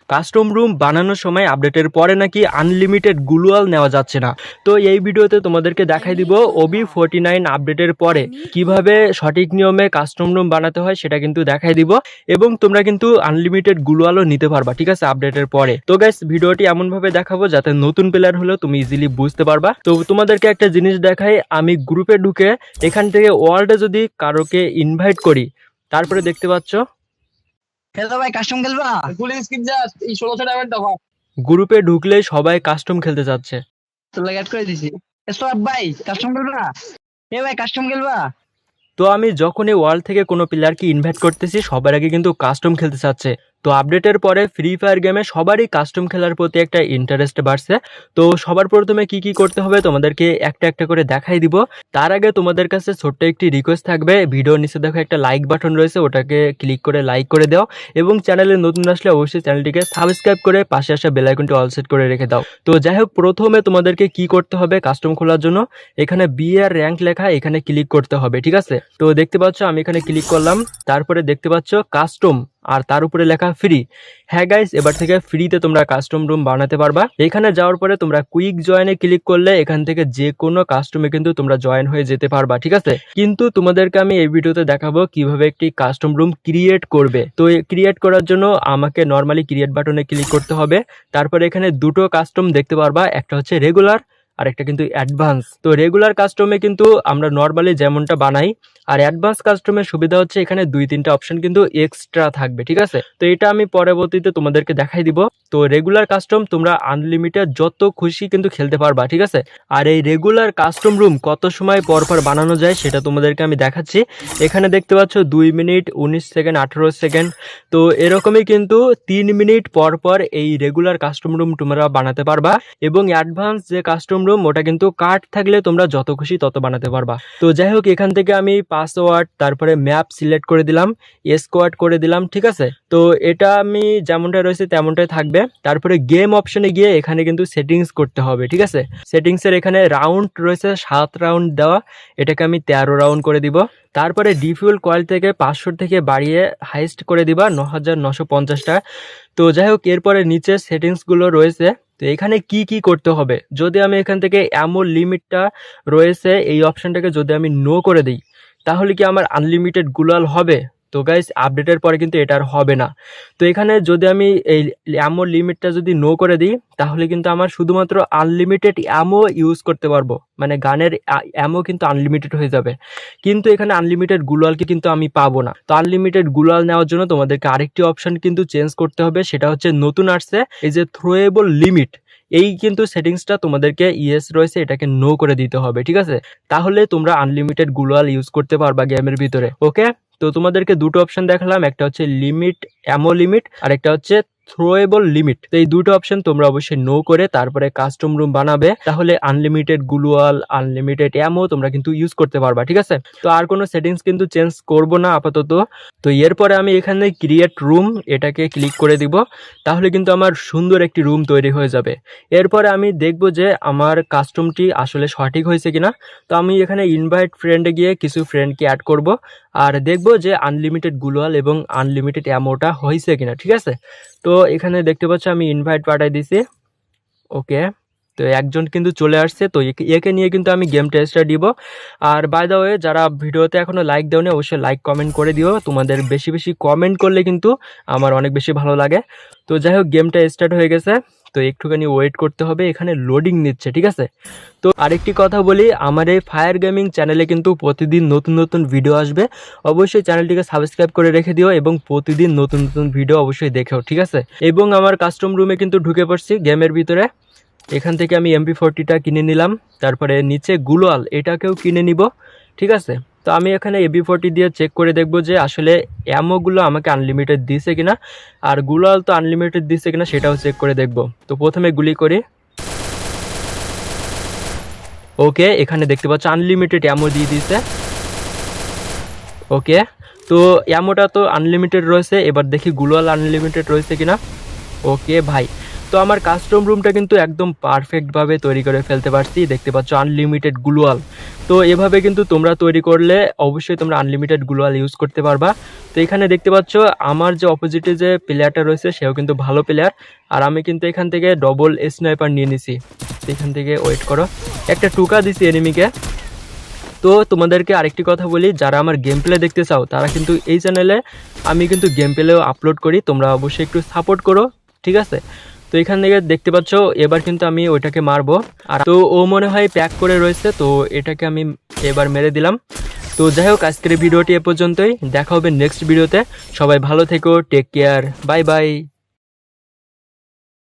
Custom room বানানোর সময় আপডেটের পরে নাকি আনলিমিটেড গ্লুয়াল নেওয়া যাচ্ছে না। তো এই ভিডিওতে তোমাদেরকে দেখাই দিব OB49 আপডেটের পরে কিভাবে সঠিক নিয়মে কাস্টম রুম বানাতে হয় সেটা কিন্তু দেখাই দিব, এবং তোমরা কিন্তু আনলিমিটেড গ্লুয়ালও নিতে পারবা, ঠিক আছে, আপডেটের পরে। তো গাইস, ভিডিওটি এমন ভাবে দেখাবো যাতে নতুন প্লেয়ার হলেও তুমি ইজিলি বুঝতে পারবা। তো তোমাদেরকে একটা জিনিস দেখাই, আমি গ্রুপে ঢুকে এখান থেকে ওয়ার্ল্ডে যদি কারোকে ইনভাইট করি, তারপরে দেখতে পাচ্ছ খেলো ভাই, কাস্টম খেলবা? পুলিশ স্কিপ জাস্ট এই 1600 ডায়মন্ড দাও। গ্রুপে ঢুকলেই সবাই কাস্টম খেলতে যাচ্ছে। তোর লাগে অ্যাড করে দিছি। সোয়াব ভাই, কাস্টম খেলবা? এ ভাই, কাস্টম খেলবা? তো আমি যখনই ওয়ার্ল্ড থেকে কোনো প্লেয়ারকে ইনভাইট করতেছি সবার আগে কিন্তু কাস্টম খেলতে চাচ্ছে। তো আপডেটের পরে ফ্রি ফায়ার গেমে সবারই কাস্টম খেলার প্রতি একটা ইন্টারেস্ট বাড়ছে। তো সবার প্রথমে কি কি করতে হবে তোমাদেরকে একটা একটা করে দেখাই দিব। তার আগে তোমাদের কাছে ছোট্ট একটি রিকোয়েস্ট থাকবে, ভিডিও নিচে দেখো একটা লাইক বাটন রয়েছে, ওটাকে ক্লিক করে লাইক করে দাও, এবং চ্যানেলে নতুন আসলে অবশ্যই চ্যানেলটিকে সাবস্ক্রাইব করে পাশে আসা বেল আইকনটি অল সেট করে রেখে দাও। তো যাই হোক, প্রথমে তোমাদেরকে কি করতে হবে কাস্টম খোলার জন্য, এখানে বিআর র্যাঙ্ক লেখা, এখানে ক্লিক করতে হবে, ঠিক আছে। তো দেখতে পাচ্ছ আমি এখানে ক্লিক করলাম, তারপরে দেখতে পাচ্ছ কাস্টম, আর তার উপরে লেখা ফ্রি। হ্যাঁ গাইস, এবার থেকে ফ্রিতে তোমরা কাস্টম রুম বানাতে পারবা। এখানে যাওয়ার পরে তোমরা কুইক জয়েনে ক্লিক করলে এখান থেকে যে কোনো কাস্টমে কিন্তু তোমরা জয়েন হয়ে যেতে পারবা, ঠিক আছে। কিন্তু তোমাদেরকে আমি এই ভিডিওতে দেখাবো কিভাবে একটি কাস্টম রুম ক্রিয়েট করবে। তো ক্রিয়েট করার জন্য আমাকে নর্মালি ক্রিয়েট বাটনে ক্লিক করতে হবে। তারপরে এখানে দুটো কাস্টম দেখতে পারবা, একটা হচ্ছে রেগুলার আর একটা কিন্তু অ্যাডভান্স। তো রেগুলার কাস্টমে কিন্তু আমরা নর্মালি যেমনটা বানাই, আর অ্যাডভান্স কাস্টমের সুবিধা হচ্ছে এখানে 2-3টা অপশন কিন্তু এক্সট্রা থাকবে, ঠিক আছে। তো এটা আমি পরবর্তীতে তোমাদেরকে দেখাই দিব। তো রেগুলার কাস্টম তোমরা আনলিমিটেড যত খুশি কিন্তু খেলতে পারবা, ঠিক আছে। আর এই রেগুলার কাস্টম রুম কত সময় পর পর বানানো যায় সেটা তোমাদেরকে আমি দেখাচ্ছি। এখানে দেখতে পাচ্ছ 2 মিনিট 19 সেকেন্ড 18 সেকেন্ড। তো এরকমই কিন্তু 3 মিনিট পর পর এই রেগুলার কাস্টম রুম তোমরা বানাতে পারবা, এবং অ্যাডভান্স যে কাস্টম রুম ওটা কিন্তু কার্ড থাকলে তোমরা যত খুশি তত বানাতে পারবা। তো যাই হোক, এখান থেকে আমি পাসওয়ার্ড তারপরে ম্যাপ সিলেক্ট করে দিলাম, স্কোয়াড করে দিলাম, ঠিক আছে। তো এটা আমি যেমনটা রয়েছে তেমনটাই থাকবে। তারপরে গেম অপশনে গিয়ে এখানে কিন্তু সেটিংস করতে হবে, ঠিক আছে। সেটিংসের এখানে রাউন্ড রয়েছে 7 রাউন্ড দেওয়া, এটাকে আমি 13 রাউন্ড করে দিব। তারপরে ডিফিউল কয়েল থেকে 500 থেকে বাড়িয়ে হাইস্ট করে দিবা 9950টা। তো যাই হোক, এরপরে নিচে সেটিংসগুলো রয়েছে। তো এখানে কি কি করতে হবে, যদি আমি এখান থেকে অ্যামো লিমিটটা রয়েছে এই অপশনটাকে যদি আমি নো করে দিই, তাহলে কি আমার আনলিমিটেড গ্লুয়াল হবে? তো গাইস, আপডেটের পরে কিন্তু এটা আর হবে না। তো এখানে যদি আমি এই অ্যামো লিমিটটা যদি নো করে দিই, তাহলে কিন্তু আমার শুধুমাত্র আনলিমিটেড অ্যামো ইউজ করতে পারবো, মানে গানের অ্যামো কিন্তু আনলিমিটেড হয়ে যাবে। কিন্তু এখানে আনলিমিটেড গ্লুয়ালকে কিন্তু আমি পাবো না। তো আনলিমিটেড গ্লুয়াল নেওয়ার জন্য তোমাদেরকে আরেকটি অপশন কিন্তু চেঞ্জ করতে হবে, সেটা হচ্ছে নতুন আসছে এই যে থ্রোয়েবল লিমিট। এই কিন্তু সেটিংসটা তোমাদেরকে ইয়েস রয়েছে, এটাকে নো করে দিতে হবে, ঠিক আছে। তাহলে তোমরা আনলিমিটেড গ্লুয়াল ইউজ করতে পারবা গেমের ভিতরে, ওকে। তো তোমাদেরকে দুটো অপশন দেখালাম, একটা হচ্ছে লিমিট, অ্যামো লিমিট, আর একটা হচ্ছে থ্রোয়েবল লিমিট। তো এই দুটো অপশন তোমরা অবশ্যই নো করে তারপরে কাস্টম রুম বানাবে, তাহলে আনলিমিটেড গ্লুয়াল আনলিমিটেড অ্যামো তোমরা কিন্তু ইউজ করতে পারবা, ঠিক আছে। তো আর কোনো সেটিংস কিন্তু চেঞ্জ করব না আপাতত। তো এরপরে আমি এখানে ক্রিয়েট রুম এটাকে ক্লিক করে দিব, তাহলে কিন্তু আমার সুন্দর একটি রুম তৈরি হয়ে যাবে। এরপরে আমি দেখব যে আমার কাস্টমটি আসলে সঠিক হয়েছে কিনা। তো আমি এখানে ইনভাইট ফ্রেন্ডে গিয়ে কিছু ফ্রেন্ডকে অ্যাড করব, আর দেখব যে আনলিমিটেড গ্লুয়াল এবং আনলিমিটেড অ্যামোটা হয়েছে কিনা, ঠিক আছে। তো এখানে দেখতে পাচ্ছ আমি ইনভাইট পাঠাই দিছি, ওকে। তো একজন কিন্তু চলে আসছে। তো একে নিয়ে কিন্তু আমি গেম টেস্টটা দিব। আর বাই দ্য ওয়ে, যারা ভিডিওতে এখনো লাইক দাওনি অবশ্যই লাইক কমেন্ট করে দিও, তোমাদের বেশি বেশি কমেন্ট করলে কিন্তু আমার অনেক বেশি ভালো লাগে। তো যাই হোক, গেমটা স্টার্ট হয়ে গেছে। তো একটুখানি ওয়েট করতে হবে, এখানে লোডিং নিচ্ছে, ঠিক আছে। তো আরেকটি কথা বলি, আমার এই ফায়ার গেমিং চ্যানেলে কিন্তু প্রতিদিন নতুন নতুন ভিডিও আসবে। অবশ্যই চ্যানেলটিকে সাবস্ক্রাইব করে রেখে দিও, এবং প্রতিদিন নতুন নতুন ভিডিও অবশ্যই দেখো, ঠিক আছে। এবং আমার কাস্টম রুমে কিন্তু ঢুকে পড়ছি গেমের ভিতরে। এখান থেকে আমি MP40টা কিনে নিলাম, তারপরে নিচে গ্লুয়াল এটাকেও কিনে নিব, ঠিক আছে। তো আমি এখানে AB40 দিয়ে চেক করে দেখব যে আসলে অ্যামোগুলো আমাকে আনলিমিটেড দিছে কিনা, আর গ্লুয়াল তো আনলিমিটেড দিছে কিনা সেটাও চেক করে দেখব। তো প্রথমে গুলি করি, ওকে। এখানে দেখতে পাচ্ছ আনলিমিটেড অ্যামো দিয়ে দিয়েছে, ওকে। তো অ্যামোটা তো আনলিমিটেড রয়েছে, এবার দেখি গ্লুয়াল আনলিমিটেড রয়েছে কিনা, ওকে ভাই। তো তো আমার কাস্টম রুমটা কিন্তু একদম পারফেক্টভাবে তৈরি করে ফেলতে পারছি, দেখতে পাচ্ছ আনলিমিটেড গ্লুয়াল। তো এভাবে কিন্তু তোমরা তৈরি করলে অবশ্যই তোমরা আনলিমিটেড গ্লুয়াল ইউজ করতে পারবা। তো এখানে দেখতে পাচ্ছ আমার যে অপোজিটে যে প্লেয়ারটা রয়েছে সেও কিন্তু ভালো প্লেয়ার, আর আমি কিন্তু এখান থেকে ডবল স্নাইপার নিয়ে নিছি। তো এখান থেকে ওয়েট করো, একটা টুকা দিছি এনিমিকে। তো তোমাদেরকে আরেকটি কথা বলি, যারা আমার গেম প্লে দেখতে চাও তারা কিন্তু এই চ্যানেলে আমি কিন্তু গেম প্লেও আপলোড করি, তোমরা অবশ্যই একটু সাপোর্ট করো, ঠিক আছে। তো এখান থেকে দেখতে পাচ্ছ এবার কিন্তু আমি ওইটাকে মারবো, আর তো ও মনে হয় প্যাক করে রয়েছে, তো এটাকে আমি এবার মেরে দিলাম। তো যাই হোক, আজকের ভিডিওটি এ পর্যন্তই, দেখা হবে নেক্সট ভিডিওতে। সবাই ভালো থেকো, টেক কেয়ার, বাই বাই।